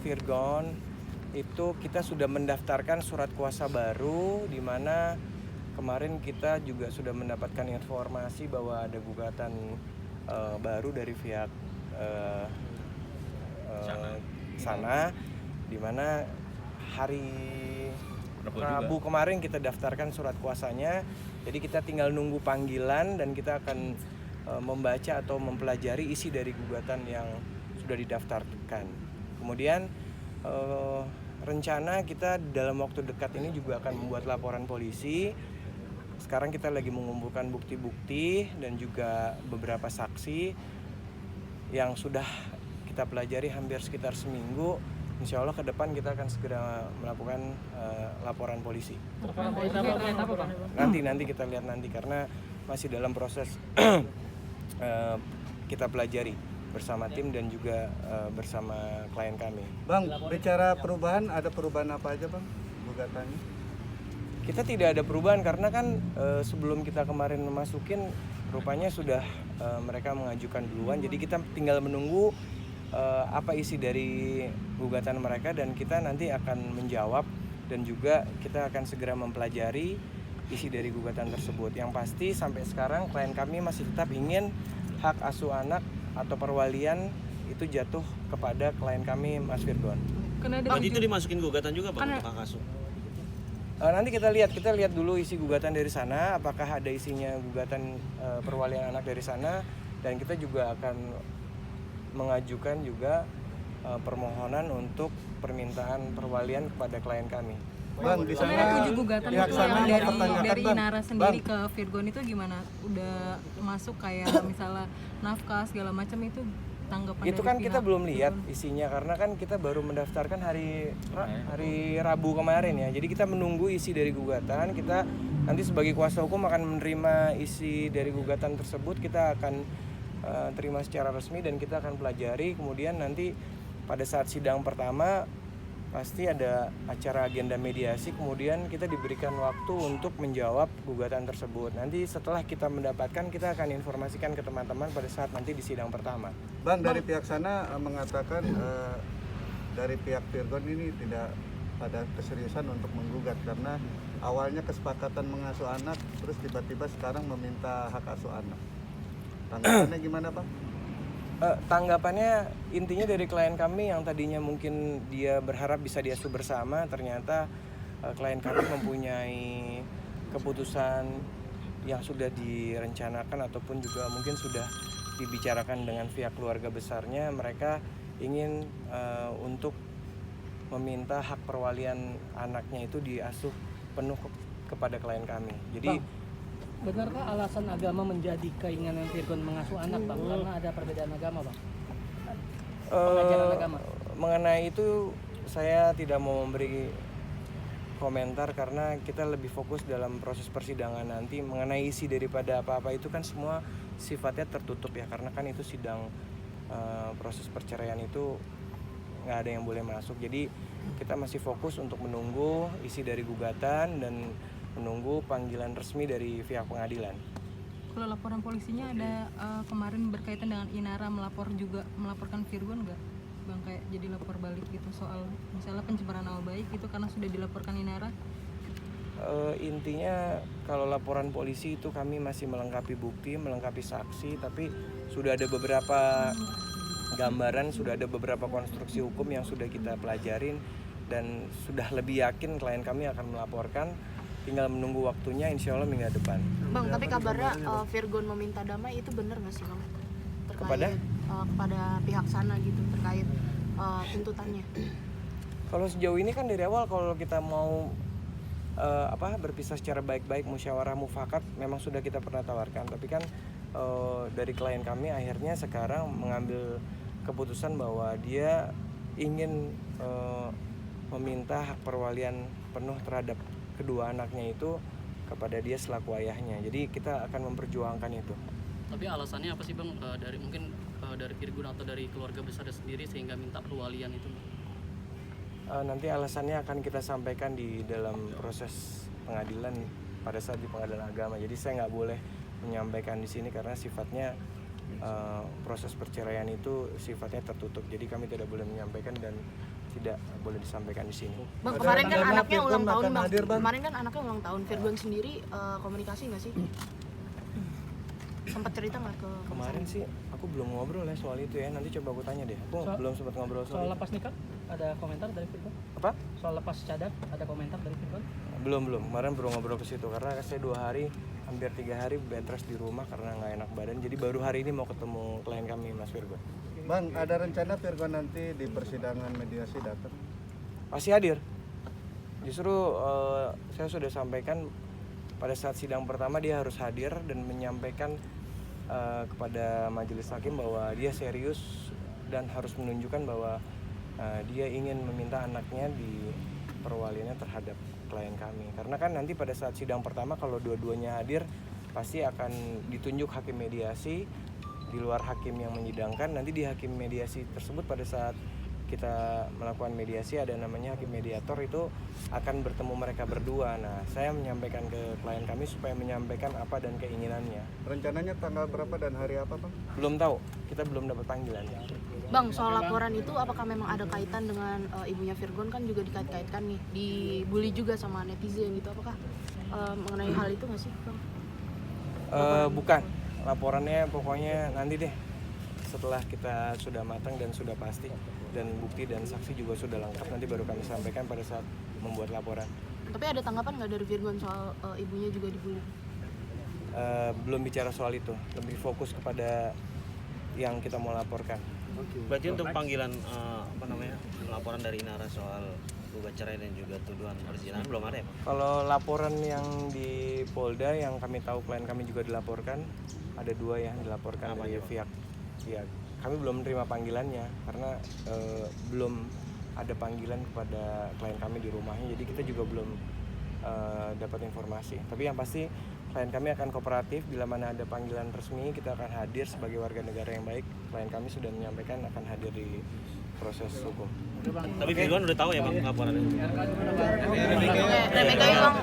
Virgon itu kita sudah mendaftarkan surat kuasa baru, di mana kemarin kita juga sudah mendapatkan informasi bahwa ada gugatan baru dari pihak sana, di mana hari Rabu kemarin kita daftarkan surat kuasanya. Jadi kita tinggal nunggu panggilan dan kita akan membaca atau mempelajari isi dari gugatan yang sudah didaftarkan. Kemudian rencana kita dalam waktu dekat ini juga akan membuat laporan polisi. Sekarang kita lagi mengumpulkan bukti-bukti dan juga beberapa saksi yang sudah kita pelajari hampir sekitar seminggu. Insya Allah ke depan kita akan segera melakukan laporan polisi. Nanti kita lihat nanti, karena masih dalam proses kita pelajari bersama tim dan juga bersama klien kami. Bang, bicara perubahan, ada perubahan apa aja Bang gugatannya? Kita tidak ada perubahan karena kan sebelum kita kemarin memasukin rupanya sudah mereka mengajukan duluan. Jadi kita tinggal menunggu apa isi dari gugatan mereka dan kita nanti akan menjawab, dan juga kita akan segera mempelajari isi dari gugatan tersebut. Yang pasti sampai sekarang klien kami masih tetap ingin hak asuh anak atau perwalian itu jatuh kepada klien kami, Mas Virgon. Itu dimasukin gugatan juga Bang, hak asuh? Nanti kita lihat dulu isi gugatan dari sana, apakah ada isinya gugatan perwalian anak dari sana, dan kita juga akan mengajukan juga permohonan untuk permintaan perwalian kepada klien kami. Bang, di sana ada 7 gugatan itu yang dari Inara sendiri Bang, ke Virgon itu gimana? Udah masuk kayak misalnya nafkah segala macam, itu tanggapan Itu dari kan pihak kita belum lihat Virgon? isinya karena kan kita baru mendaftarkan hari Rabu kemarin ya. Jadi kita menunggu isi dari gugatan. Kita nanti sebagai kuasa hukum akan menerima isi dari gugatan tersebut. Kita akan terima secara resmi dan kita akan pelajari. Kemudian nanti pada saat sidang pertama pasti ada acara agenda mediasi, kemudian kita diberikan waktu untuk menjawab gugatan tersebut. Nanti setelah kita mendapatkan, kita akan informasikan ke teman-teman pada saat nanti di sidang pertama. Bang, dari pihak sana mengatakan dari pihak Virgon ini tidak ada keseriusan untuk menggugat karena awalnya kesepakatan mengasuh anak, terus tiba-tiba sekarang meminta hak asuh anak. Tanggapannya gimana Bang? Tanggapannya intinya dari klien kami yang tadinya mungkin dia berharap bisa diasuh bersama, ternyata klien kami mempunyai keputusan yang sudah direncanakan ataupun juga mungkin sudah dibicarakan dengan pihak keluarga besarnya. Mereka ingin untuk meminta hak perwalian anaknya itu diasuh penuh kepada klien kami. Jadi benarkah alasan agama menjadi keinginan Virgon mengasuh anak Bang? Karena ada perbedaan agama Bang? Pengajaran agama? Mengenai itu saya tidak mau memberi komentar karena kita lebih fokus dalam proses persidangan nanti. Mengenai isi daripada apa-apa itu kan semua sifatnya tertutup ya, karena kan itu sidang proses perceraian itu nggak ada yang boleh masuk. Jadi kita masih fokus untuk menunggu isi dari gugatan dan menunggu panggilan resmi dari pihak pengadilan. Kalau laporan polisinya ada kemarin berkaitan dengan Inara melaporkan Virgon nggak Bang, kayak jadi lapor balik gitu soal misalnya pencemaran nama baik itu karena sudah dilaporkan Inara? Intinya kalau laporan polisi itu kami masih melengkapi bukti, melengkapi saksi, tapi sudah ada beberapa gambaran, sudah ada beberapa konstruksi hukum yang sudah kita pelajarin dan sudah lebih yakin klien kami akan melaporkan. Tinggal menunggu waktunya, insya Allah minggu depan. Bang, tapi kabarnya Virgon meminta damai, itu benar nggak sih Bang? Kepada? Kepada pihak sana gitu terkait tuntutannya. Kalau sejauh ini kan dari awal kalau kita mau berpisah secara baik-baik, musyawarah mufakat memang sudah kita pernah tawarkan, tapi kan dari klien kami akhirnya sekarang mengambil keputusan bahwa dia ingin meminta hak perwalian penuh terhadap kedua anaknya itu kepada dia selaku ayahnya. Jadi kita akan memperjuangkan itu. Tapi alasannya apa sih Bang, dari mungkin dari Virgon atau dari keluarga besar sendiri sehingga minta perwalian itu? Nanti alasannya akan kita sampaikan di dalam proses pengadilan pada saat di pengadilan agama. Jadi saya nggak boleh menyampaikan di sini karena sifatnya proses perceraian itu sifatnya tertutup. Jadi kami tidak boleh menyampaikan dan tidak boleh disampaikan di sini. Bang, kemarin kan anaknya ulang tahun, Bang. Kemarin kan anaknya ulang tahun. Virgon sendiri komunikasi nggak sih? Sempat cerita nggak ke Kemarin sih aku belum ngobrol ya soal itu ya. Nanti coba aku tanya deh. Aku belum sempat ngobrol soal Soal itu. lepas nikah ada komentar dari Virgon? Apa? Soal lepas cadar ada komentar dari Virgon? Belum. Kemarin baru ngobrol ke situ karena saya 2 hari, hampir 3 hari bed rest di rumah karena nggak enak badan. Jadi baru hari ini mau ketemu klien kami, Mas Virgon. Bang, ada rencana Virgon nanti di persidangan mediasi datang? Pasti hadir. Justru saya sudah sampaikan pada saat sidang pertama dia harus hadir dan menyampaikan kepada majelis hakim bahwa dia serius dan harus menunjukkan bahwa dia ingin meminta anaknya di perwaliannya terhadap klien kami. Karena kan nanti pada saat sidang pertama kalau dua-duanya hadir pasti akan ditunjuk hakim mediasi di luar hakim yang menyidangkan. Nanti di hakim mediasi tersebut pada saat kita melakukan mediasi ada namanya hakim mediator, itu akan bertemu mereka berdua. Nah, saya menyampaikan ke klien kami supaya menyampaikan apa dan keinginannya. Rencananya tanggal berapa dan hari apa, Bang? Belum tahu, kita belum dapat panggilan. Bang, soal laporan itu apakah memang ada kaitan dengan ibunya Virgon, kan juga dikait-kaitkan nih, dibully juga sama netizen gitu, apakah mengenai hal itu nggak sih, Bang? Bukan, laporannya pokoknya nanti deh setelah kita sudah matang dan sudah pasti dan bukti dan saksi juga sudah lengkap, nanti baru kami sampaikan pada saat membuat laporan. Tapi ada tanggapan nggak dari Virgon soal ibunya juga dibully? Belum bicara soal itu, lebih fokus kepada yang kita mau laporkan. Berarti untuk panggilan laporan dari Inara soal gugat cerai dan juga tuduhan perzinahan belum ada ya, Pak? Kalau laporan yang di Polda yang kami tahu klien kami juga dilaporkan, ada 2 yang dilaporkan dari pihak. Ya, kami belum menerima panggilannya karena belum ada panggilan kepada klien kami di rumahnya, jadi kita juga belum dapat informasi. Tapi yang pasti klien kami akan kooperatif, bila mana ada panggilan resmi kita akan hadir sebagai warga negara yang baik. Klien kami sudah menyampaikan akan hadir di proses hukum. Tapi Virgon udah tahu ya, Bang, laporannya? Remeka ya, Bang.